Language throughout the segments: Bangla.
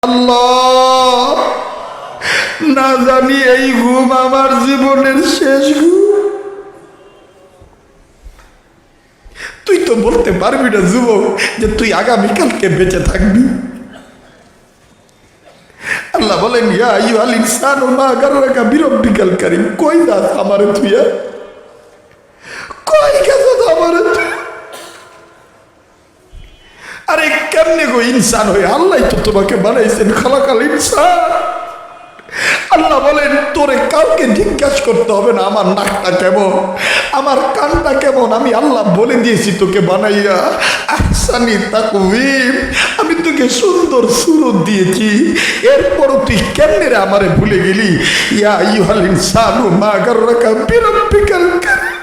আল্লাহ, না জানি এই ঘুম আমার জীবনের শেষ ঘুম। তুই তো বলতে পারবি না যুবক যে তুই আগামীকালকে বেঁচে থাকবি। আল্লাহ বলেন, ইয়া আইয়ুহাল ইনসানু মা গাররাকা বিরাব্বিকাল কারীম। কই যাস আমারে তুইয়া, কই গেছস আমারে? আরে কেমনে গো ইনসান হয়ে? আল্লাহ তো তোমাকে বানাইছেন, খালাকাল ইনসান। আল্লাহ বলেন, তোরে কাউকে জিজ্ঞাসা করতে হবে না আমার নাকটা কেমন, আমার কানটা কেমন, আমি আল্লাহ বলে দিয়েছি তোকে বানাইয়া। আহসানি তাকওয়িম, আমি তোকে সুন্দর সুরত দিয়েছি, এরপরও তুই কেমনে রে আমারে ভুলে গেলি? ইয়া আইয়ুহাল ইনসানু মা গাররাকা বিরাব্বিকাল কারীম।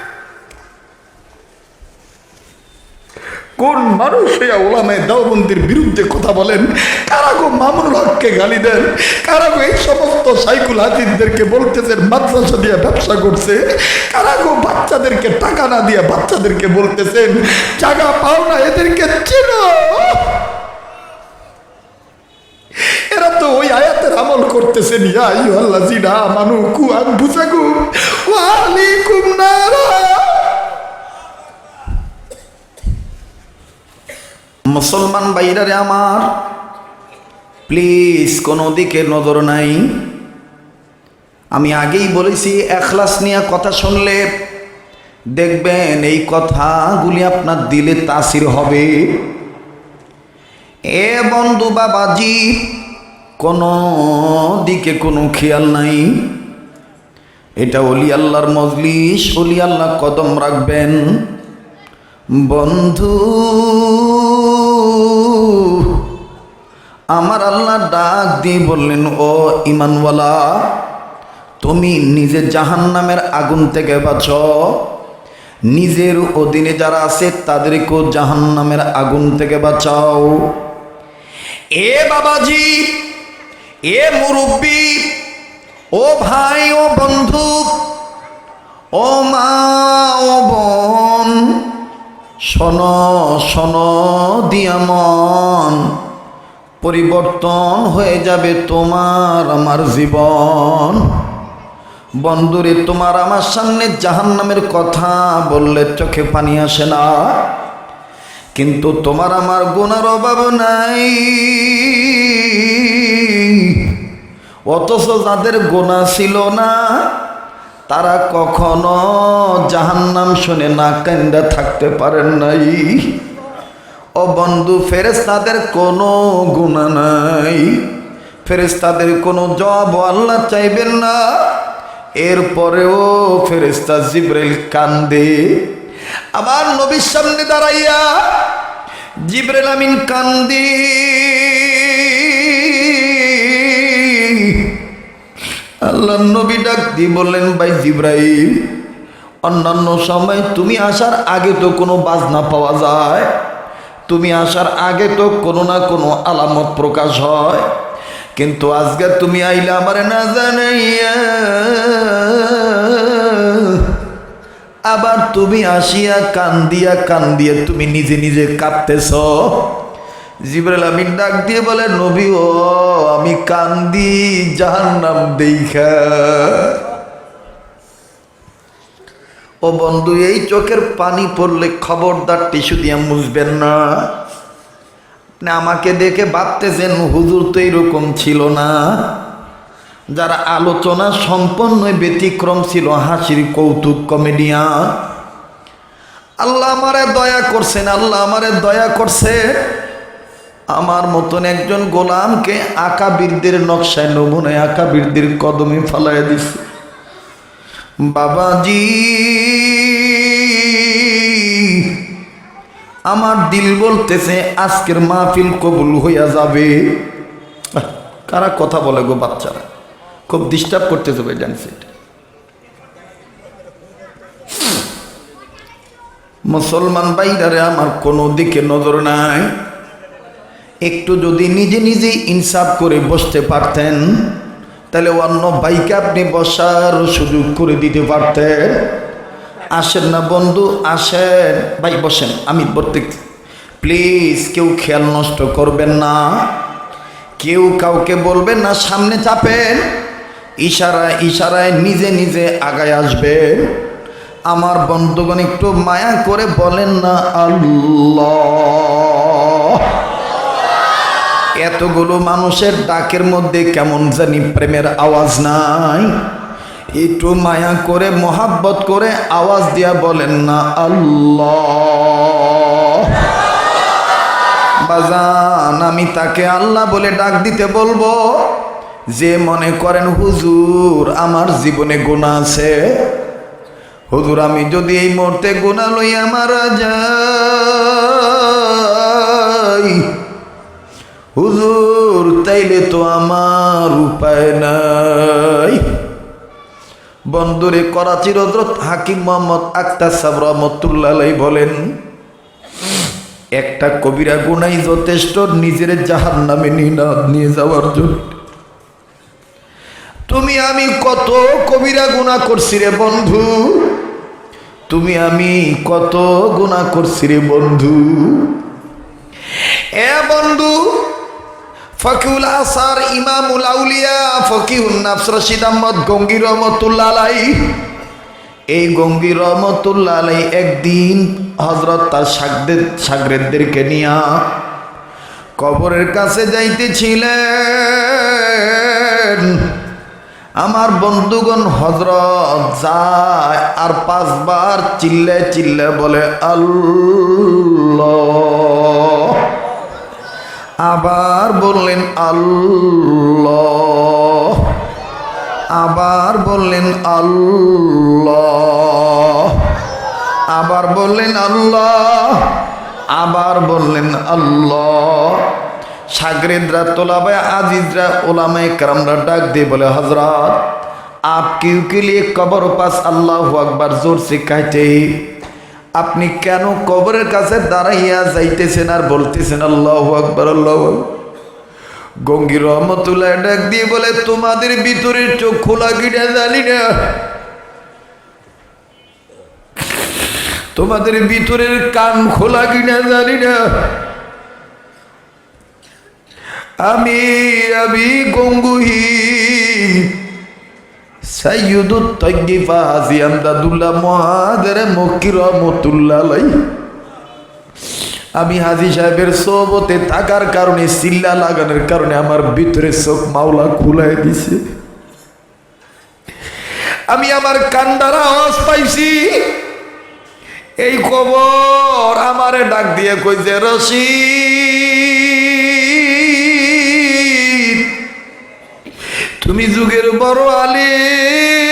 কোন মানুষ হইয়া ওলামায়ে দেওবন্দির বিরুদ্ধে কথা বলেন? কারা গো মামুনুল হককে গালি দেন? কারা গো এই সমস্ত সাইকুল হাদিসদেরকে বলতেছেন মাদ্রাসা দিয়ে ব্যবসা করছে? কারা গো বাচ্চাদেরকে টাকা না দিয়ে বাচ্চাদেরকে বলতেছেন জায়গা পাও না, এদেরকে চেনো? এরা তো ওই আয়াতের আমল করতেছেন, ইয়া আইয়ুহাল্লাযীনা আমানু কু আনফুসাকুম ওয়া আহলিকুম নারা। মুসলমান ভাইরারে আমার, প্লিজ কোনো দিকে নজর নাই। আমি আগেই বলেছি, এখলাস নিয়ে কথা শুনলে দেখবেন এই কথাগুলি আপনার দিলে তাসির হবে। এ বন্ধু বাবাজি, কোনো দিকে কোনো খেয়াল নাই। এটা ওলি আল্লাহর মজলিস, ওলি আল্লাহ কদম রাখবেন। বন্ধু, আমার আল্লাহ ডাক দিয়ে বললেন, ও ঈমানওয়ালা, তুমি নিজে জাহান্নামের আগুন থেকে বাঁচো, নিজের অধীনে যারা আছে তাদেরকেও জাহান্নামের আগুন থেকে বাঁচাও। এ বাবাজি, এ মুরব্বি, ও ভাই, ও বন্ধু, ও মা, ও বোন, শোনো শোনো দিয়া মন, পরিবর্তন হয়ে যাবে তোমার আমার জীবন। বন্ধুরে, তোমার আমার সামনে জাহান্নামের কথা বললে চোখে পানি আসে না, কিন্তু তোমার আমার গুনার অভাব নাই। অথচ যাদের গুনাহ ছিল না তারা কখনো জাহান্নাম শুনে না কান্দা থাকতে পারেন নাই। ও বন্ধু, ফেরেশতাদের কোনো গুনাহ নাই, ফেরেশতাদের কোনো জবাব আল্লাহ চাইবেন না। এরপরেও ফেরেশতা জিবরাইল কান্দে। আবার নবীর সামনে দাঁড়াইয়া জিবরাইল আমিন কান্দে। আল্লাহ নবী ডাক দিয়ে বললেন, ভাই জিবরাইল, অন্যান্য সময় তুমি আসার আগে তো কোনো বাজনা পাওয়া যায়, তুমি আসার আগে তো কোনো না কোনো আলামত প্রকাশ হয়, কিন্তু আজকে তুমি আইলে আমারে না জানাইয়া, আবার তুমি আসিয়া কান্দিয়া কান্দিয়া তুমি নিজে নিজে কাঁদতেছ। জিবরাইল আমিন ডাক দিয়ে বলে, নবী ও, আমি কান্দি জাহান্নাম দেইখা। ও বন্ধু, এই চোখের পানি পড়লে খবরদার টিস্যু দিয়ে মুছবেন না। আপনি আমাকে দেখে ভাবতেছেন হুজুর তো এরকম ছিল না। যারা আলোচনা সম্পন্ন ব্যতিক্রম ছিল, হাসির কৌতুক কমেডিয়ান, আল্লাহ আমারে দয়া করছেন, আল্লাহ আমারে দয়া করছে। আমার মতন একজন গোলামকে আকাবিরদের নকশায় নমুনায় আকাবিরদের কদমে ফালাইয়া দিছে। বাবাজি, আমার দিল বলতেছে আজকের মাহফিল কবুল হইয়া যাবে। কারা কথা বলে গো? বাচ্চারা খুব ডিস্টার্ব করতেছে ভাই, জানছি। মুসলমান ভাইরারে আমার, কোনো দিকে নজর নাই। একটু যদি নিজে নিজে ইনসাফ করে বসতে পারতেন তাহলে অন্য ভাইকে আপনি বসার সুযোগ করে দিতে পারতেন। আসেন না বন্ধু, আসেন ভাই, বসেন, আমি বলতে, প্লিজ কেউ খেয়াল নষ্ট করবেন না। কেউ কাউকে বলবেন না সামনে চাপেন, ইশারায় ইশারায় নিজে নিজে আগায় আসবেন। আমার বন্ধুগণ একটু মায়া করে বলেন না আল্লাহ। এতগুলো মানুষের ডাকের মধ্যে কেমন জানি প্রেমের আওয়াজ নাই? একটু মায়া করে মোহাব্বত করে আওয়াজ দিয়া বলেন না আল্লাহ। বাজান, আমি তাকে আল্লাহ বলে ডাক দিতে বলবো যে মনে করেন হুজুর আমার জীবনে গুনাহ আছে, হুজুর আমি যদি এই মুহূর্তে গুনাহ লইয়া মারা যাই, হুজুর তাইলে তো আমার উপায় নাই। বন্ধুরে, করাচির হযরত হাকিম মোহাম্মদ আখতার সাহেব রহমতুল্লাহ আলাইহি বলেন, একটা কবিরা গুনাই যথেষ্ট নিজের জাহান্নামে নিয়ে যাওয়ার জন্য। তুমি আমি কত কবিরা গুনাহ করছি রে বন্ধু, তুমি আমি কত গুনাহ করছি রে বন্ধু। এ বন্ধু, ফকিহুল আসার ইমামুল আউলিয়া ফকিহুন নাফস রশিদ আহমদ গঙ্গী রহমতুল্লাহ আলাইহি, এই গঙ্গী রহমতুল্লাহ আলাইহি একদিন হযরত তার শাগরেদদেরকে নিয়া কবরের কাছে যাইতেছিলেন। আমার বন্ধুগণ, হযরত যায় আর 5 বার চিল্লে চিল্লে বলে আল্লাহ, আবার বললেন আল্লাহ, আবার বললেন আল্লাহ, আবার বললেন আল্লাহ, আবার বললেন আল্লাহ। শাগরেদরা, তোলাবায়ে আজিজরা, ওলামায়ে কেরামরা ডাক দিয়ে বলে হযরত आप क्यों के लिए कब्र पास अल्लाहु আকবার जोर से कहते, আপনি কেন কবরের কাছে দাঁড়াইয়া যাইতেছেন আর বলতেছেন আল্লাহু আকবার আল্লাহু আকবার? গঙ্গী রহমতুল্লাহ ডাক দিয়ে বলে, তোমাদের ভিতরের চোখ খোলা কিনা জানি না, তোমাদের ভিতরের কান খোলা কিনা জানি না, আমি গঙ্গুহি সাইয়্যিদুত তাইয়্যিবা হাজী আমদাদুল্লাহ মুহাজির মক্কি রহমতুল্লাহ আলাইহি, আমি হাজী সাহেবের সোহবতে থাকার কারণে, চিল্লা লাগানোর কারণে আমার ভিতরে চোখ মাওলা খুলাই দিছে। আমি আমার কান্দার আওয়াজ পাইছি। এই খবর আমারে ডাক দিয়ে কইছে, রশিদ তুমি যুগের বড় আলিম,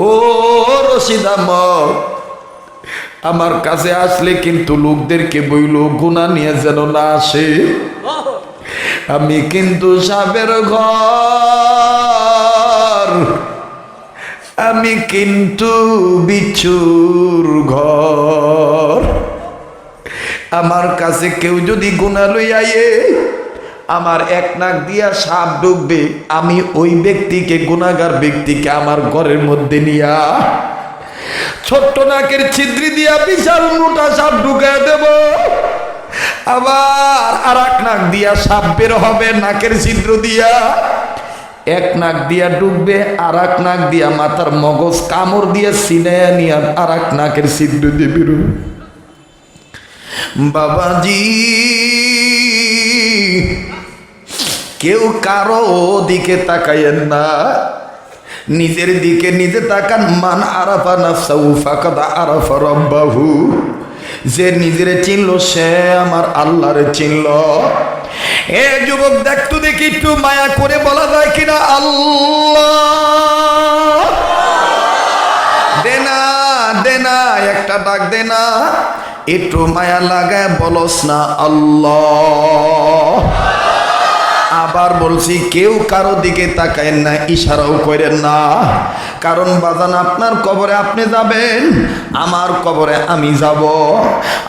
ও রশিদ আহমদ, আমার কাছে আসলে কিন্তু লোকদেরকে বইল গুনাহ নিয়ে যেন না আসে। আমি কিন্তু সাপের ঘর, আমি কিন্তু বিচ্ছুর ঘর। আমার কাছে কেউ যদি গুনাহ লইয়া আমার এক নাক দিয়া সাপ ঢুকবে, আমি ওই ব্যক্তিকে, গুনাহগার ব্যক্তিকে আমার ঘরের মধ্যে নিয়া ছোট্ট নাকের ছিদ্রি দিয়া বিশাল মোটা সাপ ঢুকায় দেব। আবার আর এক নাক দিয়া সাপ বের হবে নাকের ছিদ্র দিয়া, এক নাক দিয়া ঢুকবে, আর এক নাক দিয়া মাথার মগজ কামড় দিয়ে সিনায়া নিয়ে আর এক নাকের ছিদ্র দিয়ে বেরোবে। বাবাজি, কেউ কারো দিকে তাকাইয়েন না, নিজের দিকে নিজে তাকান। মান আরাফা নাফসাহু ফাকাদ আরাফা রাব্বাহু, যে নিজেরে চিনলো সে আমার আল্লাহরে চিনলো। এ যুবক, দেখতো দেখি একটু মায়া করে বলা যায় কিনা আল্লাহ, দেনা দেনা, একটা ডাক দেনা, একটু মায়া লাগায় বলস না আল্লাহ। আবার বলছি, কেউ কারো দিকে তাকায়েন না, ইশারাও করেন না, কারণ বাজান আপনার কবরে আপনি যাবেন, আমার কবরে আমি যাব,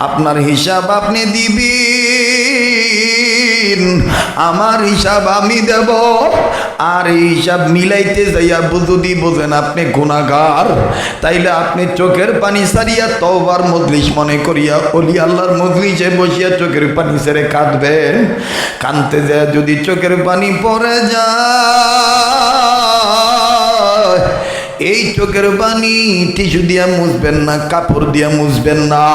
আপনার হিসাব আপনি দিবেন। দিন আমার হিসাব আমি দেব। আর এই হিসাব মিলাইতে যাইয়া যদি বোঝেন আপনি গুনাহগার, তাইলে আপনি চোখের পানি সারিয়া তওবার মজলিস মনে করিয়া ওলি আল্লাহর মজলিসে বসিয়া চোখের পানি ছেড়ে কাঁদবেন। কাঁদতে যায় যদি চোখের পানি পড়ে যায়, এই চোখের পানি টিস্যু দিয়া মুছবেন না, কাপড় দিয়া মুছবেন না।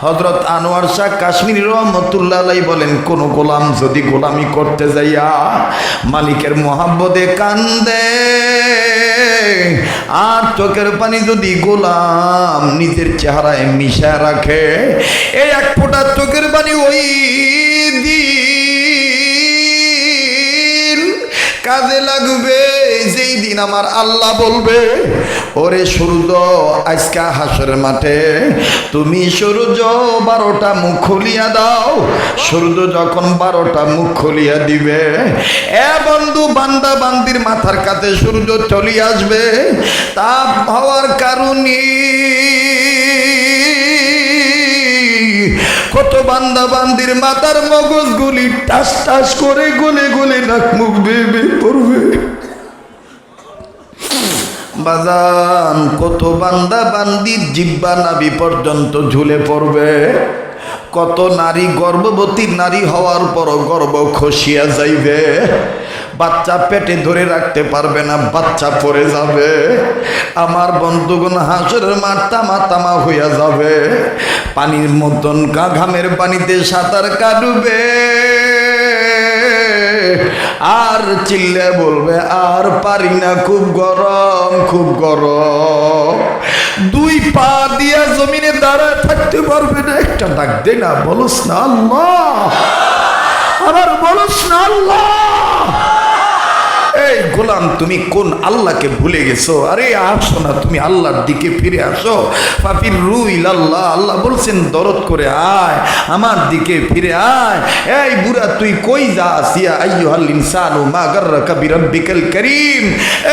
হযরত আনোয়ার শাহ কাশ্মীরি রহমতুল্লাহ আলাইহি বলেন, কোন গোলাম যদি গোলামি করতে যাইয়া মালিকের মোহাব্বতে কান্দে আর চোখের পানি যদি গোলাম নিজের চেহারায় মিশা রাখে, এই এক ফোঁটা চোখের পানি ওই দিন কাজে লাগবে যেই দিন আমার আল্লাহ বলবে, ওরে সূর্য আজকা হাসরের মাঠে তুমি সূর্য 12টা মুখ খুলিয়া দাও। সূর্য যখন 12টা মুখ খুলিয়া দিবে, এ বন্ধু বান্দা বান্দির মাথার কাছে সূর্য চলে আসবে। তাপ হওয়ার কারণে কত বান্দা বান্দির মাথার মগজগুলি টাস টাস করে গলে গলে নাক মুখ বেয়ে পড়বে। বাজান কত বান্দা বান্দির জিহ্বা নাভি পর্যন্ত ঝুলে পড়বে। কত নারী গর্ভবতী নারী হওয়ার পরও গর্ভ খসিয়া যাইবে, বাচ্চা পেটে ধরে রাখতে পারবে না, বাচ্চা পড়ে যাবে। আমার বন্ধুগণ হাসরের মাঠ তামা তামা হইয়া যাবে, পানির মতন ঘামের পানিতে সাঁতার কাটবে আর চিল্লে বলবে আর পারি না, খুব গরম খুব গরম। দুই পা দিয়া জমিনে দাঁড়ায় থাকতে পারবে না। একটা ডাক দে না, বলস না আল্লাহ, আবার বলস না আল্লাহ। এই গোলাম তুমি কোন আল্লাহকে ভুলে গেছো? আরে আসো না, তুমি আল্লাহর দিকে ফিরে আসো। ফাফিরু ইলাল্লাহ, আল্লাহ বলছেন দরদ করে আয়, আমার দিকে ফিরে আয়। এই বুড়া তুই কই যাস? ইয়া আইয়ুহাল ইনসানু মা গাররাকা বিরাব্বিকাল কারীম।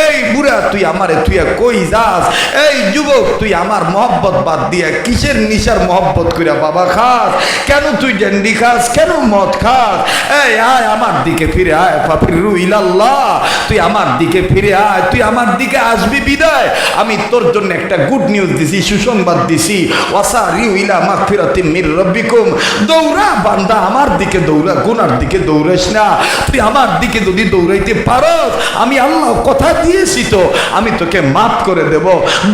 এই বুড়া তুই আমারে তুই কই যাস? এই যুবক তুই আমার মহব্বত বাদ দিয়া কিসের নিশার মহব্বত কইরা বাবা খাস? কেন তুই ডেন্ডি খাস? কেন মদ খাস? এই আয় আমার দিকে ফিরে আয়। ফাফিরু ইলাল্লাহ, তুই আমার দিকে ফিরে আয়। তুই আমার দিকে আসবি বিদায় আমি তোর জন্য একটা গুড নিউজ দিছি, সুসংবাদ দিছি। ওয়াসারিউ ইলা মাগফিরাতিম মির রাব্বিকুম। দৌড়া বান্দা, আমার দিকে দৌড়া, গুনার দিকে দৌড়াস না। তুই আমার দিকে যদি দৌড়াইতে পারস, আমি আল্লাহ কথা দিয়েছি তো আমি তোকে মাফ করে দেব।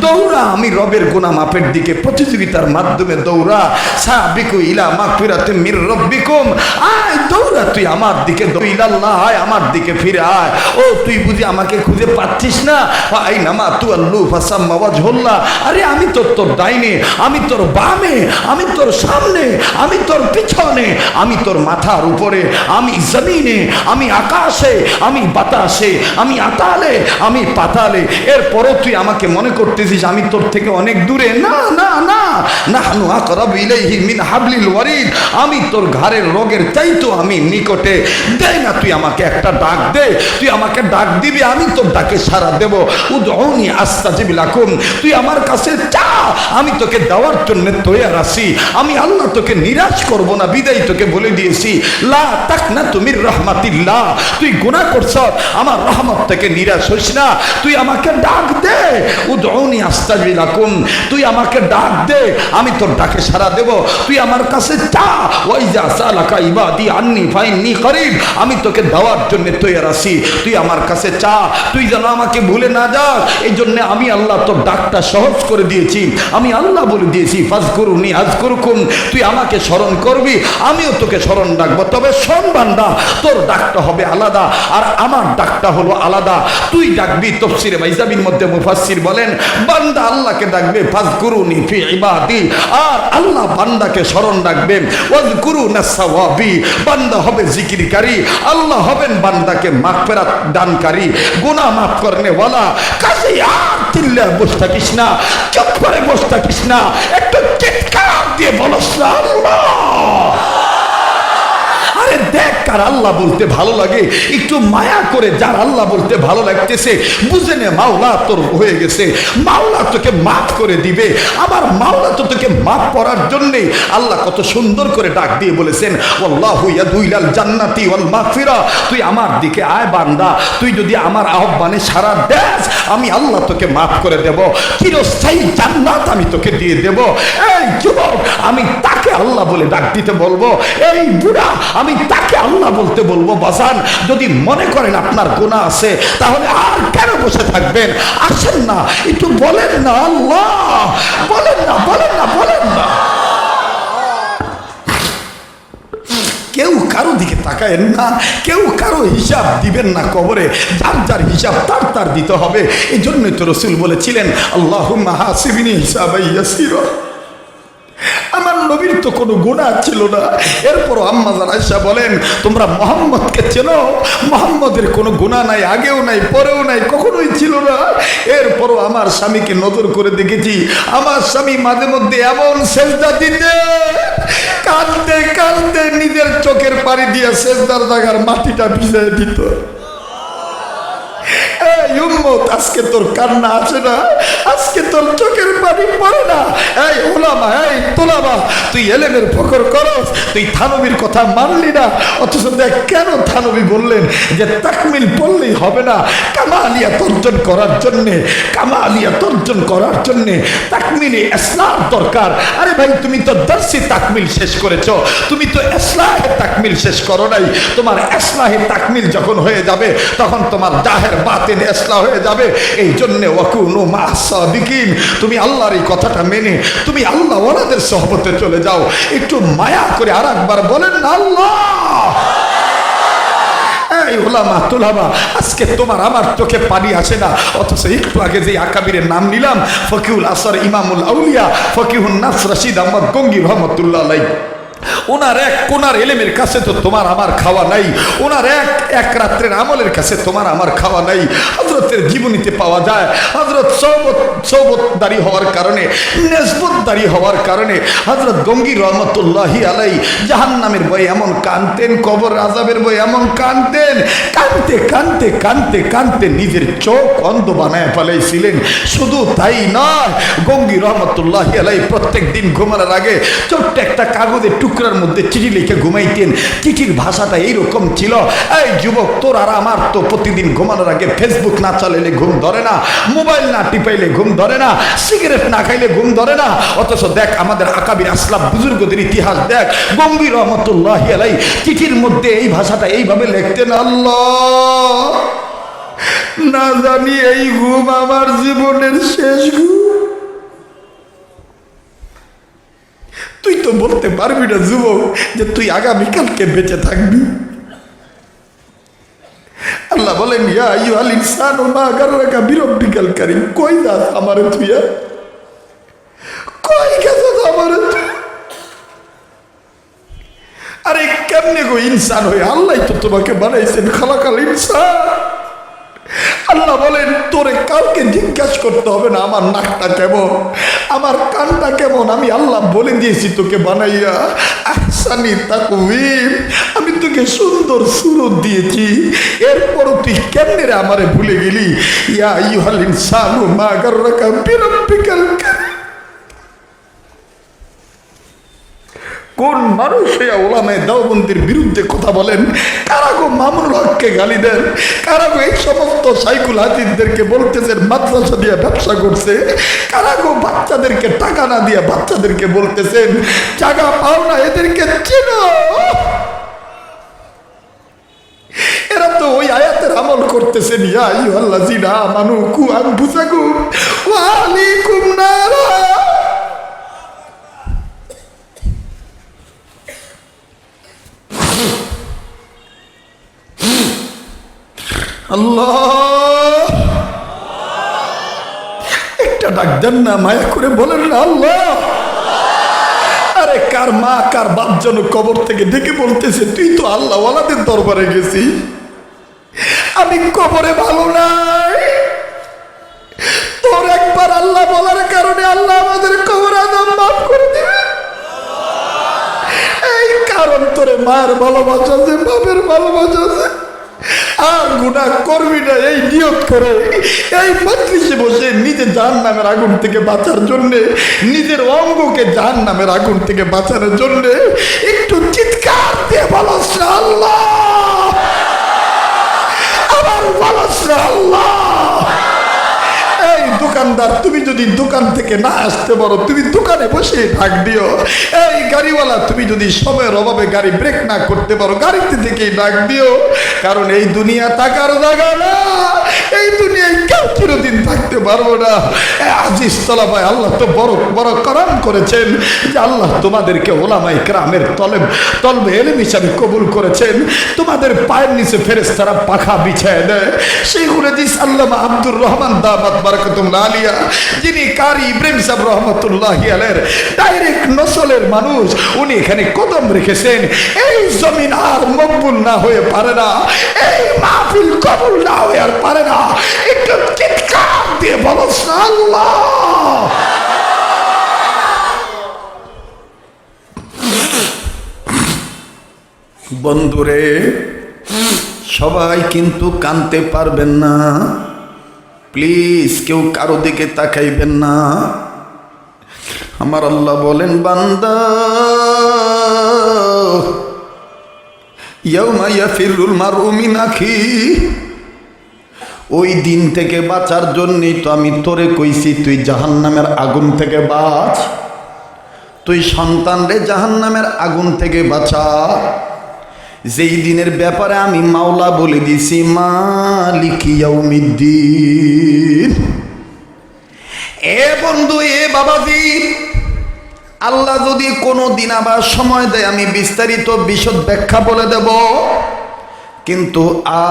দৌড়া, আমি রবের গুনাহ মাফের দিকে প্রতিযোগিতার মাধ্যমে দৌড়া। সাবিকু ইলা মাগফিরাতিম মির রাব্বিকুম। আয় দৌড়া, তুই আমার দিকে ইলাল্লাহ আয়, আমার দিকে ফিরে আয়। ও তুই বুঝি আমাকে খুঁজে পাচ্ছিস না? আই নামা তু আল্লু ফাসাম্মা ওয়াজহুল্লাহ। আরে আমি তোর ডাইনে, আমি তোর বামে, আমি তোর সামনে, আমি তোর পিছনে, আমি তোর মাথার উপরে, আমি জমিনে, আমি আকাশে, আমি বাতাসে, আমি আতালে, আমি পাতালে। এরপরও তুই আমাকে মনে করতেছিস আমি তোর থেকে অনেক দূরে। না না না, নাহনু আকরাবু ইলাইহি মিন হাবলিল ওয়ারিদ। আমি তোর ঘাড়ের রোগের চাইতো আমি নিকটে। দে না, তুই আমাকে একটা ডাক দে, তুই আমাকে ডাক দিবি, আমি তোর ডাকে সাড়া দেব। উদউনি আস্তাজিব লাকুম। তুই আমার কাছে চা, আমি তোকে দেওয়ার জন্য তৈয়ার আছি। আমি আল্লাহ তোকে নিরাশ করব না, বিদায় তোকে বলে দিয়েছি। লা তাকনাতু মির রাহমাতিল্লাহ। তুই গুনাহ করছ, আমার রহমত থেকে নিরাশ হইস না। তুই আমাকে ডাক দে, উদউনি আস্তাজিব লাকুম। তুই আমাকে ডাক দে, আমি তোর ডাকে সাড়া দেব। তুই আমার কাছে চা। ওয়াইজা সালাকা ইবাদি আন্নি ফাইন্নি করিব। আমি তোকে দেওয়ার জন্য তৈয়ার আছি। তুই আমার কাছে চা, তুই যেন আমাকে ভুলে না যাস। এই জন্য আমি আল্লাহ তোর ডাকটা সহজ করে দিয়েছি। আমি আল্লাহ বলে দিয়েছি ফাজকুরুনি আযকুরকুম। তুই আমাকে স্মরণ করবি, আমিও তোকে স্মরণ রাখবো। তবে শোন বান্দা, তোর ডাকটা হবে আলাদা আর আমার ডাকটা হলো আলাদা। তুই ডাকবি, তাফসীরে বাইজাবির মধ্যে মুফাসসির বলেন বান্দা আল্লাহকে ডাকবে ফাজকুরুনি ফি ইবাদি, আর আল্লাহ বান্দাকে স্মরণ রাখবে ওয়াজকুরুনা সাওয়াবি। বান্দা হবে জিকিরকারী, আল্লাহ হবেন বান্দাকে মাগফিরাত দানকারী, গুনাহ মাফ করনে ওয়ালা। কাজে আর চিল্লা বসে থাকিস না, চুপ করে বসে থাকিস না, একটু চিৎকার দিয়ে বলস না আল্লাহ। আরে দেখ কার আল্লাহ বলতে ভালো লাগে একটু মায়া করে, যার আল্লাহ বলতে ভালো লাগতেছে বুঝে নে মাওলা তোর হয়ে গেছে, মাওলা তোকে মাফ করে দিবে। আমার মাওলা তো তোকে মাফ করার জন্যে আল্লাহ কত সুন্দর করে ডাক দিয়ে বলেছেন, আল্লাহু ইয়াদু ইলাল জান্নাতি ওয়াল মাগফিরা, তুই আমার দিকে আয় বান্দা, তুই যদি আমার আহ্বানে সাড়া দেস আমি আল্লাহ তোকে মাফ করে দেব, চিরস্থায়ী জান্নাত আমি তোকে দিয়ে দেব। এই যুবক আমি তাকে আল্লাহ বলে ডাক দিতে বলবো, এই বুড়া আমি তাকে আল্লাহ বলতে বলবো। বাজান যদি মনে করেন আপনার গুনাহ আছে তাহলে আর কেন বসে থাকবেন? আসেন না, একটু বলেন না আল্লাহ, বলেন না, বলেন না, বলেন না। কেউ কারো দিকে তাকায়েন না, কেউ কারো হিসাব দিবেন না কবরে, যার যার হিসাব তার তার দিতে হবে। এই জন্যই তো রসুল বলেছিলেন আল্লাহুম্মা হাসিবিনি হিসাবান ইয়াসীরা। আমার নবীর তো কোনো গুনাহ ছিল না, এরপরও আম্মা জান আয়েশা বলেন তোমরা মুহাম্মদকে চেনো, মুহাম্মদের কোনো গুনাহ নাই, আগেও নাই পরেও নাই, কখনোই ছিল না। এরপরও আমার স্বামীকে নজর করে দেখেছি, আমার স্বামী মাঝে মধ্যে এমন সেজদা দিতে কাঁদতে কাঁদতে নিজের চোখের পানি দিয়ে সেজদার জায়গার মাটিটা ভিজিয়ে দিত। এই উম্মত আজকে তোর কান্না আছে না, আজকে তোর চোখের পানি পড়ে না। এই ওলামা, এই তোলামা, তুই এলেমের ফখর করস, তুই থানবীর কথা মানলি না, অথচ দেখ কেন থানবী বললেন যে তাকমিল পড়লেই হবে না, কামালিয়াত অর্জন করার জন্যে, কামালিয়াত অর্জন করার জন্যে তাকমিলে ইসলাহ দরকার। আরে ভাই তুমি তো দর্শি তাকমিল শেষ করেছো, তুমি তো ইসলাহে তাকমিল শেষ করো নাই। তোমার ইসলাহে তাকমিল যখন হয়ে যাবে তখন তোমার জাহের বাতিন ইসলাহ হয়ে যাবে। এই জন্য ওয়াকুনু মা'আস সাদিকিন, তুমি আল্লাহর এই কথাটা মেনে তুমি আল্লাহ ওয়ালাদের সোহবতে চলে যাও। একটু মায়া করে আরেকবার বলেন না আল্লাহ। এই ওলামা তুলামা, আজকে তোমার আমার চোখে পানি আসে না, অথচ একটু আগে যে আকাবিরের নাম নিলাম, ফকিহুল আসর ইমামুল আউলিয়া ফকিহুন নাস রশিদ আহমদ গঙ্গী রহমতুল্লাহ আলাইহি, ওনার এক কোনার এলেমের কাছে তো তোমার আমার খাওয়া নাই, ওনার এক রাত্রের আমলের কাছে তোমার আমার খাওয়া নাই। হযরতের জীবনীতে পাওয়া যায় হযরত সওবতদারি হওয়ার কারণে, নেসবতদারি হওয়ার কারণে হযরত গঙ্গী রহমতুল্লাহি আলাইহি জাহান্নামের ভয়ে এমন কাঁদতেন, কবর আযাবের ভয়ে এমন কাঁদতেন, কাঁদতে কাঁদতে কাঁদতে কাঁদতে নিজের চোখ অন্ধ বানায় ফেলাইছিলেন। শুধু তাই নয়, গঙ্গী রহমতুল্লাহি আলাইহি প্রত্যেক দিন ঘুমানোর আগে ছোট্ট একটা কাগজের টুকরার মধ্যে চিঠি লিখে ঘুমাইতেন। চিঠির ভাষাটা এইরকম ছিল, এই যুবক তোর আর আমার তো প্রতিদিন ঘুমানোর আগে ফেসবুক না চালাইলে ঘুম ধরে না, মোবাইল না টিপাইলে ঘুম ধরে না, সিগারেট না খাইলে ঘুম ধরে না। অথচ দেখ আমাদের আকাবির আসলাফ বুজুর্গদের ইতিহাস দেখ, গঙ্গী রহমতুল্লাহি আলাইহি চিঠির মধ্যে এই ভাষাটা এইভাবে লিখতেন, আল্লাহ না জানি এই ঘুম আমার জীবনের শেষ ঘুম। তুই তো বলতে পারবি না যুবক যে তুই আগামীকালকে বেঁচে থাকবি। আল্লাহ বলেন ইয়া আইয়ুহাল ইনসানু মা গাররাকা বিরাব্বিকাল কারীম, কই যাস আমারে তুইয়া, কই গেছস আমারে? আরে কেমনে গো ইনসান হয়ে? আল্লাহ তো তোমাকে বানাইছেন, খালাকাল ইনসান। আল্লাহ বলেন তোরে কাউকে জিজ্ঞাসা করতে হবে না আমার নাকটা কেমন, আমার কানটা কেমন, আমি আল্লাহ বলে দিয়েছি তোকে বানাইয়া। আহসানি তাকওয়িম, আমি তোকে সুন্দর সুরত দিয়েছি, এরপরও তুই কেমনে রে আমারে ভুলে গেলি? ইয়া আইয়ুহাল ইনসানু মা গাররাকা বিরাব্বিকাল কারীম। কোন মানুষ ওলামায়ে দেওবন্দের বিরুদ্ধে কথা বলেন? কারা গো মামুনুল হককে গালি দেন? কারা গো এই সমস্ত সাইকুল হাদিসদেরকে বলতেছেন মাদ্রাসা দিয়ে ব্যবসা করছে? কারা গো বাচ্চাদেরকে টাকা না দিয়ে বাচ্চাদেরকে বলতেছেন জায়গা পাও না, এদেরকে চেনো? এরা তো ওই আয়াতের আমল করতেছেন, ইয়া আইয়ুহাল্লাযীনা আমানু কু আনফুসাকুম ওয়া আহলিকুম নারা। আল্লাহ একটা ডাক দেন না, মায়া করে বলেন না আল্লাহ। আরে কার মা কার বাপ যেন কবর থেকে ডেকে বলতেছে তুই তো আল্লাহ ওয়ালাদের দরবারে গেছি, আমি কবরে ভালো নাই। তোর একবার আল্লাহ বলার কারণে আল্লাহ আমাদের কবর আযাব মাফ করে দিবে। এই কারণ তোরে মায়ের ভালোবাসা যে বাপের ভালোবাসা আছে। আর গুনাহ করবি না এই নিয়ত করে এই মজলিসে বসে নিজে জাহান্নামের আগুন থেকে বাঁচার জন্য, নিজের অঙ্গকে জাহান্নামের আগুন থেকে বাঁচানোর জন্য একটু চিৎকার দিয়ে বলস না আল্লাহ, আবার বলস না আল্লাহ। এই দোকানদার, তুমি যদি দোকান থেকে না আসতে পারো, তুমি দোকানে বসে ডাক দিও। এই গাড়িওয়ালা, তুমি যদি সময়ের অভাবে গাড়ি ব্রেক না করতে পারো, গাড়িতে থেকেই ডাক দিও। কারণ এই দুনিয়া থাকার জায়গা না, এই দুনিয়ায় কেউ চিরদিন থাকতে পারবো না। আজিজ তলাবায় আল্লাহ তো বড় বড় করম করেছেন যে আল্লাহ তোমাদেরকে ওলামায়ে কেরামের তলবে এলেম হিসাবে কবুল করেছেন। তোমাদের পায়ের নিচে ফেরেশতারা পাখা বিছায় দেয়। শেখুল হাদিস আল্লামা আব্দুর রহমান দামাত বারাকাতুল্লাহ আলিয়া, যিনি কারি ইব্রাহিম সাহেব রহমতুল্লাহি আলাইহির ডাইরেক্ট নসলের মানুষ, উনি এখানে কদম রেখেছেন। এই জমিন আর মকবুল না হয়ে পারে না, এই মাহফিল কবুল না হয়ে আর পারে না। একটু চিৎকার দিয়ে বলো আল্লাহ। বন্ধুরে, সবাই কিন্তু কানতে পারবেন না, প্লিজ কেউ কারো দিকে তাকাইবেন না। আমার আল্লাহ বলেন, বান্দা ইয়াউমা ইয়াফিরুল মারউ মিন আখিহি, ওই দিন থেকে বাঁচার জন্যই তো আমি তোরে কইছি তুই জাহান্নামের আগুন থেকে বাঁচ, তুই সন্তানরে জাহান্নামের আগুন থেকে বাঁচা। যেই দিনের ব্যাপারে আমি মাওলা বলে দিছি মালিকি ইয়াউমিদ্দিন। এ বন্ধু, এ বাবাজি, আল্লাহ যদি কোনো দিন আবার সময় দেয় আমি বিস্তারিত বিশদ ব্যাখ্যা বলে দেব, কিন্তু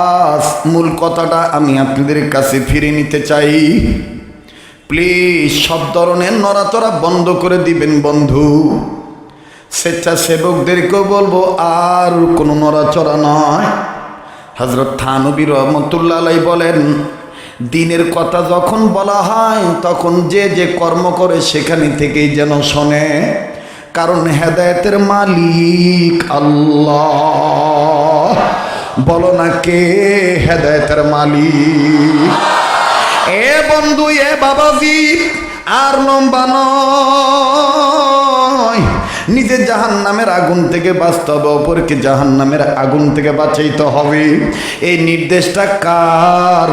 আজ মূল কথাটা আমি আপনাদের কাছে ফিরে নিতে চাই। প্লিজ সব ধরনের নড়াচড়া বন্ধ করে দিবেন বন্ধু। স্বেচ্ছাসেবকদেরকেও বলবো আর কোনো নড়াচড়া নয়। হযরত থানবী রহমতুল্লাহ আলাইহি বলেন, দিনের কথা যখন বলা হয় তখন যে যে কর্ম করে সেখানে থেকেই যেন শোনে, কারণ হেদায়েতের মালিক আল্লাহ। বলো না কে হেদায়েতের মালিক? এ বন্ধু, এ বাবাজি, আর লম্বা নয়। নিজে জাহান্নামের আগুন থেকে বাঁচতে হবে, অপরকে জাহান্নামের আগুন থেকে বাঁচাইতে হবে। এই নির্দেশটা কার?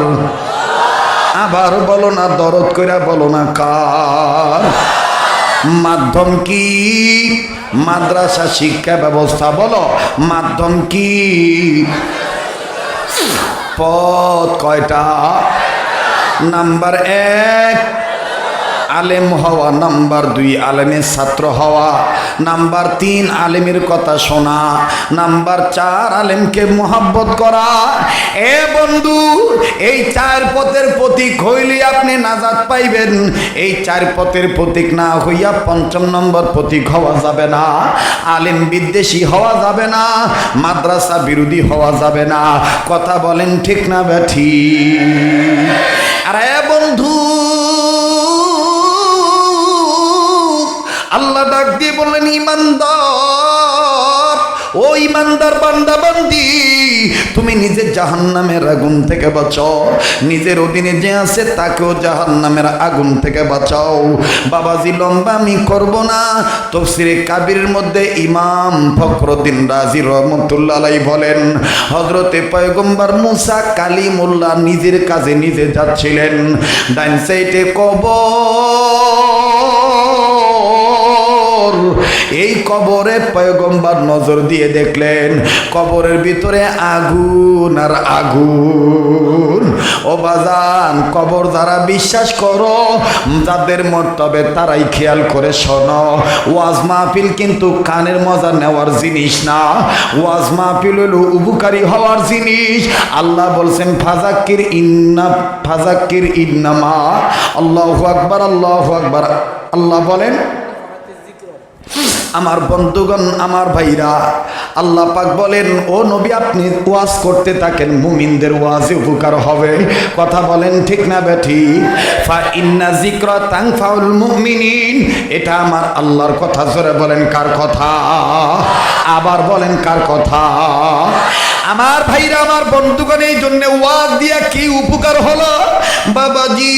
আবার বলো না, দরদ কইরা বলো না কার? মাধ্যম কি? মাদ্রাসা শিক্ষা ব্যবস্থা। বলো মাধ্যম কি? পথ কয়টা? নাম্বার 1 আলেম হওয়া, নাম্বার 2 আলেমের ছাত্র হওয়া, নাম্বার 3 আলেমের কথা শোনা, নাম্বার 4 আলেমকে মোহাব্বত করা। এ বন্ধু, এই 4 পথের প্রতীক হইলে আপনি নাজাত পাইবেন। এই 4 পথের প্রতীক না হইয়া 5ম নম্বর প্রতীক হওয়া যাবে না। আলেম বিদ্বেষী হওয়া যাবে না, মাদ্রাসা বিরোধী হওয়া যাবে না। কথা বলেন ঠিক না ব্যাঠি? আরে বন্ধু, আল্লাহ ডাক দিয়ে বললেন, ইমানদার, ও ইমানদার বান্দা বান্দি, তুমি নিজে জাহান্নামের আগুন থেকে বাঁচাও, নিজের অধীনে যে আছে তাকেও জাহান্নামের আগুন থেকে বাঁচাও। বাবাজি, লম্বা আমি করব না। তাফসীরে কাবীরের মধ্যে ইমাম ফখরুদ্দীন রাজি রহমাতুল্লাহ আলাইহি বলেন, হযরতে পয়গম্বর মুসা কালিমুল্লাহ নিজের কাজে নিজে যাচ্ছিলেন, ডাইন সাইডে কবর। এই কবরে পয়গম্বর নজর দিয়ে দেখলেন কবরের ভিতরে আগুন আর আগুন। ও বাজান, কবর যারা বিশ্বাস করো, যাদের মর্তবে তারাই খেয়াল করে শোনো। ওয়াজ মাহফিল কিন্তু কানের মজা নেওয়ার জিনিস না, ওয়াজ মাহফিল হলো উপকারী হওয়ার জিনিস। আল্লাহ বলছেন, ফাজাক্কির ইন্নামা। আল্লাহু আকবার, আল্লাহু আকবার। আল্লাহ বলেন, আমার বন্ধুগণ, আমার ভাইরা, আল্লাহ পাক বলেন, ও নবী আপনি ওয়াজ করতে থাকেন, মুমিনদের ওয়াজে উপকার হবে। কথা বলেন ঠিক না বেঠি? ফা ইন্না যিকরা তানফাউল মুমিনিন। এটা আমার আল্লাহর কথা। জোরে বলেন কার কথা? আবার বলেন কার কথা? আমার ভাইরা, আমার বন্ধুগণ, এই জন্য ওয়াজ দিয়া কি উপকার হলো বাবাজি?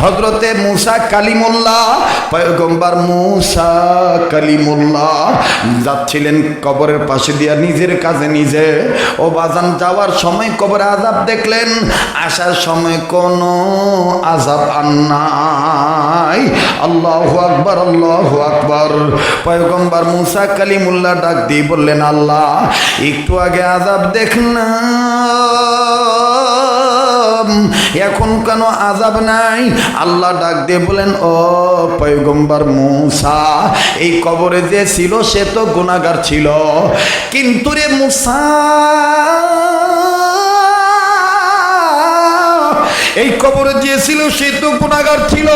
হযরতে মুসা কালিমুল্লাহ, পয়গম্বর মুসা কালিমুল্লাহ যাচ্ছিলেন কবরের পাশে দিয়া নিজের কাজে নিজে। ও বাজান, যাওয়ার সময় কবরে আযাব দেখলেন, আসার সময় কোনো আযাব আর নাই। আল্লাহু আকবার, আল্লাহু আকবার। পয়গম্বর মুসা কালিমুল্লাহ ডাক দিয়ে বললেন, আল্লাহ একটু আগে আযাব দেখলাম, এখন কেন আযাব নাই? আল্লাহ ডাক দিয়ে বলেন, ও পয়গম্বর মুসা, এই কবরে যে ছিল সে তো গুনাহগার ছিল, কিন্তু রে মুসা, এই কবরে যে ছিল সে তো গুনাহগার ছিল,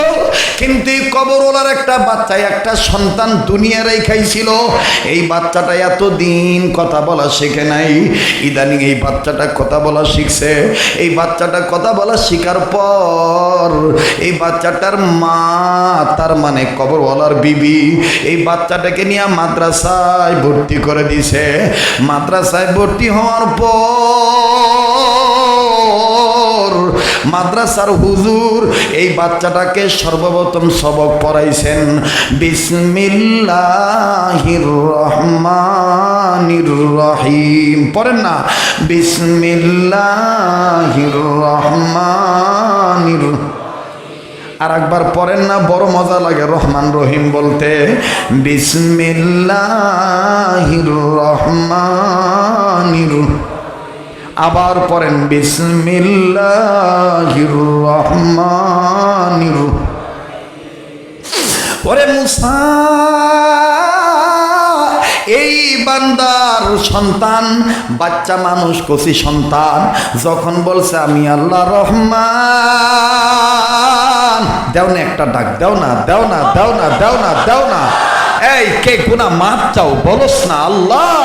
কিন্তু এই কবরওয়ালার একটা বাচ্চা, একটা সন্তান দুনিয়া রেখাইছিল। এই বাচ্চাটা এতদিন কথা বলা শেখে নাই, ইদানিং এই বাচ্চাটা কথা বলা শিখছে। এই বাচ্চাটা কথা বলা শিখার পর এই বাচ্চাটার মা, তার মানে কবরওয়ালার বিবি, এই বাচ্চাটাকে নিয়ে মাদ্রাসায় ভর্তি করে দিছে। মাদ্রাসায় ভর্তি হওয়ার পর মাদ্রাসার হুজুর এই বাচ্চাটাকে সর্বপ্রথম সবক পড়াইছেন, বিসমিল্লাহির রহমানির রহিম। পড়েন না, বিসমিল্লাহির রহমানির। আর একবার পড়েন না, বড় মজা লাগে রহমান রহিম বলতে। বিসমিল্লাহির রহমানির। আবার পড়েন, বিসমিল্লাহির রহমানির। ওরে মুসা, এই বান্দার সন্তান, বাচ্চা মানুষ, কচি সন্তান, যখন বলছে আমি আল্লাহ রহমান, দেও না একটা ডাক, দেও না, দেও না, দেও না, দেও না, দেও না। এই কে গুনাহ মাপ চাও, বলস না আল্লাহ।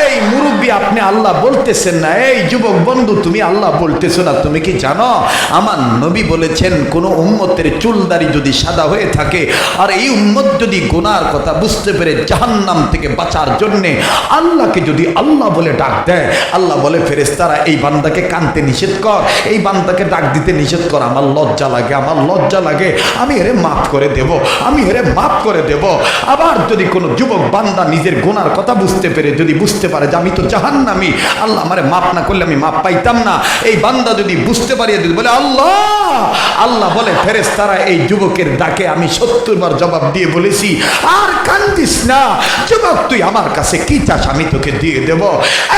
এই মুরব্বী, আপনি আল্লাহ বলতেছেন না। এই যুবক বন্ধু, তুমি আল্লাহ বলতেছো না। তুমি কি জানো, আমার নবী বলেছেন, কোন উম্মতের চুলদারি যদি সাদা হয়ে থাকে আর এই উম্মত যদি গুনার কথা বুঝতে পেরে জাহান্নাম থেকে বাঁচার জন্যে আল্লাহকে যদি আল্লাহ বলে ডাক দেয়, আল্লাহ বলে ফেরেশতারা এই বান্দাকে কানতে নিষেধ কর, এই বান্দাকে ডাক দিতে নিষেধ কর। আমার লজ্জা লাগে, আমার লজ্জা লাগে, আমি এরে মাফ করে দেব, আমি এরে মাফ করে দেব। আবার যদি কোনো যুবক বান্দা নিজের গুনার কথা বুঝতে পেরে যদি বুঝতে পারে যে আমি তো জাহান্নামী, আল্লাহ আমারে মাফ না করলে আমি মাফ পাইতাম না, এই বান্দা যদি বুঝতে পারি, যদি বলে আল্লাহ, আল্লাহ বলে ফেরেশতারা এই যুবকের ডাকে আমি 70 বার জবাব দিয়ে বলেছি, আর কান্দিস না যুবক, তুই আমার কাছে কি চাস আমি তোকে দিয়ে দেব।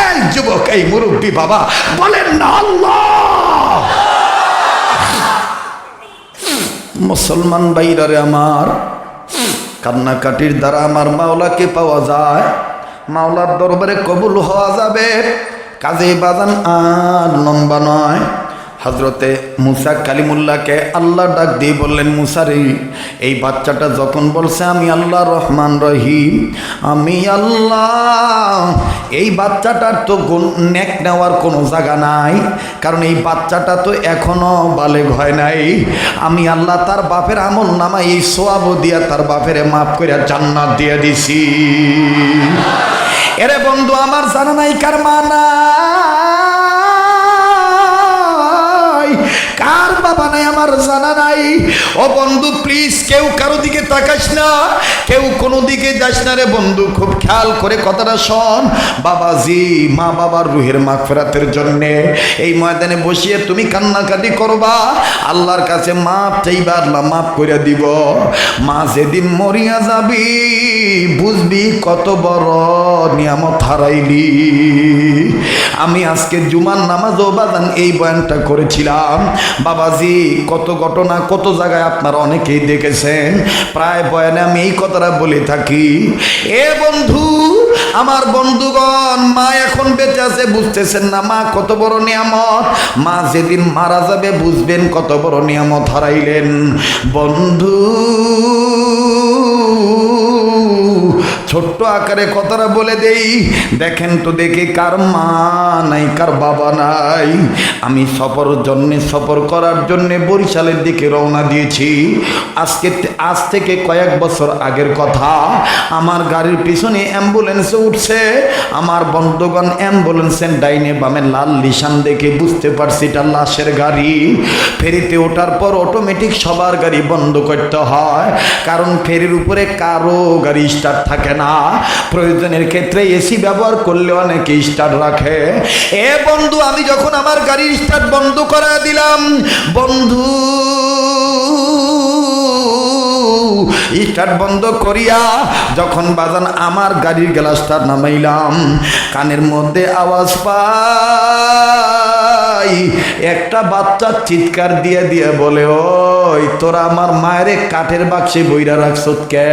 এই যুবক, এই মুরব্বী বাবা বলেন না আল্লাহ। মুসলমান ভাইরা রে আমার, কান্নাকাটির দ্বারা আমার মাওলাকে পাওয়া যায়, মাওলার দরবারে কবুল হওয়া যাবে। কাজে বাজান আর লম্বা নয়। হযরতে মুসা কালিমুল্লাহকে আল্লাহ ডাক দিয়ে বললেন, মুসা রে, এই বাচ্চাটা যখন বলছে আমি আল্লাহ রহমান রহিম, আমি আল্লাহ, এই বাচ্চাটার তো নেক নেওয়ার কোনো জায়গা নাই, কারণ এই বাচ্চাটা তো এখনো বালেগ হয় নাই। আমি আল্লাহ তার বাপের আমল নামা এই সোয়াব দিয়া তার বাপেরে মাফ করে জান্নাত দিয়ে দিছি। এরে বন্ধু আমার, জানা নাই কার মানা, কার বাবা নাই আমার জানা নাই। ও বন্ধু প্লিজ, কেউ কারো দিকে তাকাস না, কেউ কোনো দিকে যাস না রে বন্ধু, খুব খেয়াল করে কথাটা শোন। বাবাজি, মা বাবার রুহের মাগফিরাতের জন্য এই ময়দানে বসিয়ে তুমি কান্নাকাটি করবা, আল্লাহর কাছে মাপ চাইবা, আল্লাহ মাপ করে দিব। মা যেদিন মরিয়া যাবি বুঝবি কত বড় নিয়ামত হারাইলি। আমি আজকে জুমার নামাজ ও বাজান এই বয়ানটা করেছিলাম। বাবাজি, কত ঘটনা, কত জায়গায় আপনারা অনেকেই দেখেছেন, প্রায় বয়ানে আমি এই কথাটা বলে থাকি। এ বন্ধু, আমার বন্ধুগণ, মা এখন বেঁচে আছে বুঝতেছেন না মা কত বড় নিয়ামত। মা যেদিন মারা যাবে বুঝবেন কত বড় নিয়ামত হারাইলেন। বন্ধু, ছোট্ট আকারে কথাটা বলে দেই, দেখেন তো দেখি কার মা নাই কার বাবা নাই। আমি সফর করার জন্যে বরিশালের দিকে রওনা দিয়েছি। আজ থেকে কয়েক বছর আগের কথা। আমার গাড়ির পিছনে অ্যাম্বুলেন্সে উঠছে। আমার বন্ধুগণ অ্যাম্বুলেন্সের ডাইনে বামে লাল নিশান দেখে বুঝতে পারছি এটা লাশের গাড়ি। ফেরিতে ওঠার পর অটোমেটিক সবার গাড়ি বন্ধ করতে হয়, কারণ ফেরির উপরে কারো গাড়ি স্টার্ট থাকে না। প্রয়োজনের ক্ষেত্রে এসি ব্যবহার করলে অনেকে স্টার্ট রাখে। এ বন্ধু, আমি যখন আমার গাড়ির স্টার্ট বন্ধ করে দিলাম, বন্ধু স্টার্ট বন্ধ করিয়া যখন বাজান আমার গাড়ির গ্লাসটা নামাইলাম, কানের মধ্যে আওয়াজ পাই একটা বাচ্চা চিৎকার দিয়ে দিয়ে বলে, ওই তোরা আমার মায়ের কাঠের বাক্সে বইরা রাখছত কে?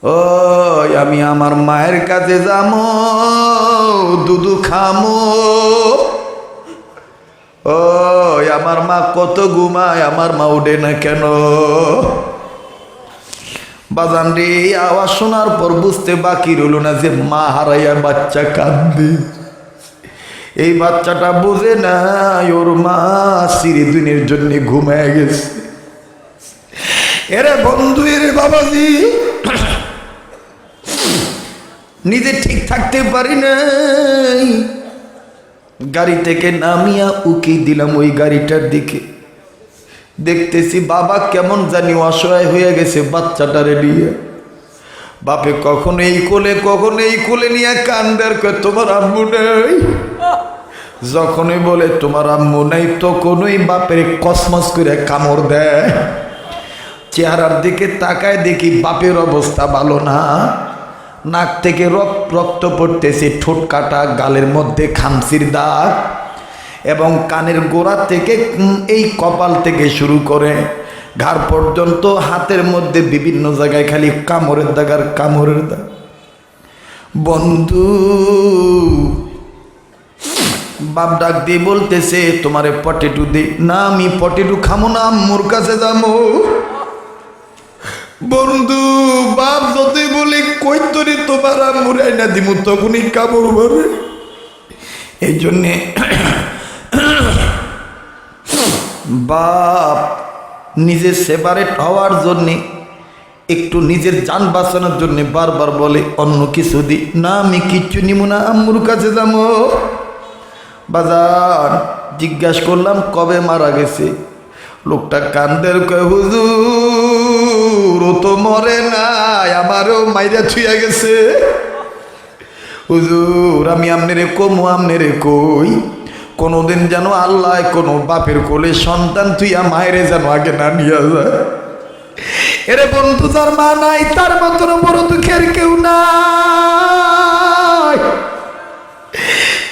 ওই আমি আমার মায়ের কাছে যামো, দুধু খামো। ওই আমার মা কত ঘুমায়, আমার মা উঠে না কেন? বাজান রে, আওয়াজ শোনার পর বুঝতে বাকি রইল না যে মা হারাইয়া বাচ্চা কাঁদবে। এই বাচ্চাটা বুঝে না ওর মা চিরদিনের জন্য ঘুমায় গেছে। এরে বন্ধু, এরে বাবাজি, নিজে ঠিক থাকতে পারি নাই। গাড়ি থেকে নামিয়া উকি দিলাম ওই গাড়িটার দিকে। দেখতেছি বাবা কেমন জানি অসহায় হয়ে গেছে বাচ্চাটারে নিয়ে। বাপে কখনো এই কোলে নিয়ে কান্দার কয় তোমার আম্মু নেই। যখনই বলে তোমার আম্মু নেই, তখনই বাপের কসমস করে কামড় দেয়। চেহারার দিকে তাকায় দেখি বাপের অবস্থা ভালো না। নাক থেকে রক্ত পড়তেছে, ঠোঁট কাটা, গালের মধ্যে খামচির দাগ, এবং কানের গোড়া থেকে এই কপাল থেকে শুরু করে ঘাড় পর্যন্ত হাতের মধ্যে বিভিন্ন জায়গায় খালি কামড়ের দাগ আর কামড়ের দাগ। বন্ধু, বাপ ডাক দিয়ে বলতেছে তোমারে পটেটু দে। না, আমি পটেটু খামো না, আম্মুর কাছে যাবো। বন্ধু, বাপ যতই বলে কই তোরে তোমার আম্মুর আইনা দিমু, তখনই কামড় মারে। এই জন্যে বাপ নিজের সেপারেট হওয়ার জন্যে, একটু নিজের জান বাঁচানোর জন্যে বারবার বলে অন্য কিছু দি। না, আমি কিচ্ছু নিব না, আম্মুর কাছে যাবো। বাজার জিজ্ঞাসা করলাম কবে মারা গেছে? লোকটা কান্দের কয়, হুজুর ও তো মরে নাই, আমারও মাইরা ছুঁয়া গেছে। হুজুর আমি আমনেরে কমু, আমনেরে কই, কোনোদিন যেন আল্লাহ কোনো বাপের কোলে সন্তান তুইয়া মায়েরে যেন আগে না নিয়ে যায়। এরে বন্ধু, যার মা নাই তার মতন বড় দুঃখের কেউ নাই,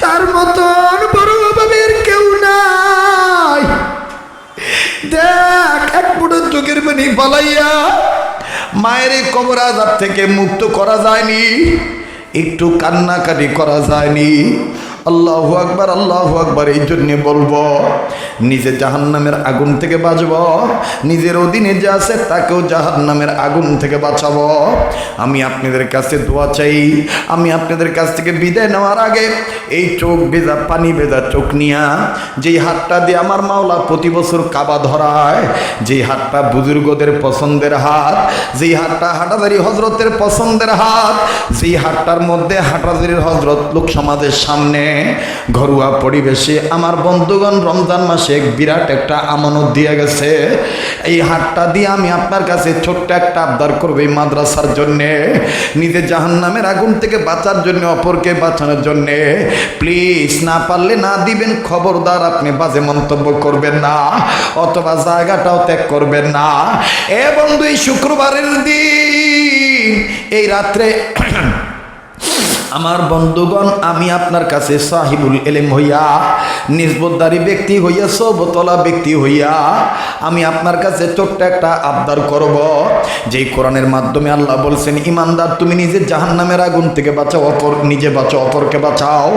তার মতন বড় অভাবের কেউ নাই। দেখ, এক ফুটো চোখের পানি পালাইয়া মায়ের কবর আযাব থেকে মুক্ত করা যায়নি, একটু কান্নাকাটি করা যায়নি। আল্লাহু আকবার, আল্লাহু আকবার। এই জন্যে বলবো, নিজে জাহান্নামের আগুন থেকে বাঁচব, নিজের অধীনে যে আছে তাকেও জাহান্নামের আগুন থেকে বাঁচাবো। আমি আপনাদের কাছে দোয়া চাই। আমি আপনাদের কাছ থেকে বিদায় নেওয়ার আগে এই চোখ ভেজা, পানি ভেজা চোখ নিয়া, যেই হাতটা দিয়ে আমার মাওলা প্রতি বছর কাবা ধরায়, যেই হাতটা বুজুর্গদের পছন্দের হাত, যেই হাতটা হাটাদারি হজরতের পছন্দের হাত, যেই হাতটার মধ্যে হাটাদারির হজরত লোক সমাজের সামনে ঘরোয়া পরিবেশে আমার বন্ধুগণ রমজান মাসে এক বিরাট একটা আমানত দিয়ে গেছে। এই হাতটা দিয়ে আমি আপনার কাছে ছোট্ট একটা আবদার করব, এই মাদ্রাসার জন্যে, নিজে জাহান্নামের আগুন থেকে বাঁচার জন্য, অপরকে বাঁচানোর জন্যে প্লিজ, না পারলে না দিবেন, খবরদার আপনি বাজে মন্তব্য করবেন না, অথবা জায়গাটাও ত্যাগ করবেন না। এ বন্ধু, এই শুক্রবারের দিন এই রাত্রে আমার বন্ধুগণ, আমি আপনার কাছে সাহিবুল এলেম হইয়া, নিসবতদারি ব্যক্তি হইয়া, সবতলা ব্যক্তি হইয়া আমি আপনার কাছে ছোট্ট একটা আবদার করব। যেই কোরআনের মাধ্যমে আল্লাহ বলছেন, ইমানদার তুমি নিজে জাহান্নামের আগুন থেকে বাঁচাও, নিজে বাঁচাও, অপরকে বাঁচাও।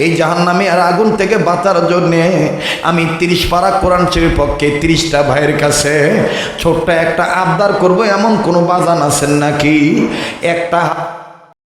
এই জাহান্নামের আগুন থেকে বাঁচার জন্যে আমি 30 পারা কোরআন শরীফ পক্ষে 30টা ভাইয়ের কাছে ছোট্ট একটা আবদার করব। এমন কোনো বাজান আছেন নাকি? একটা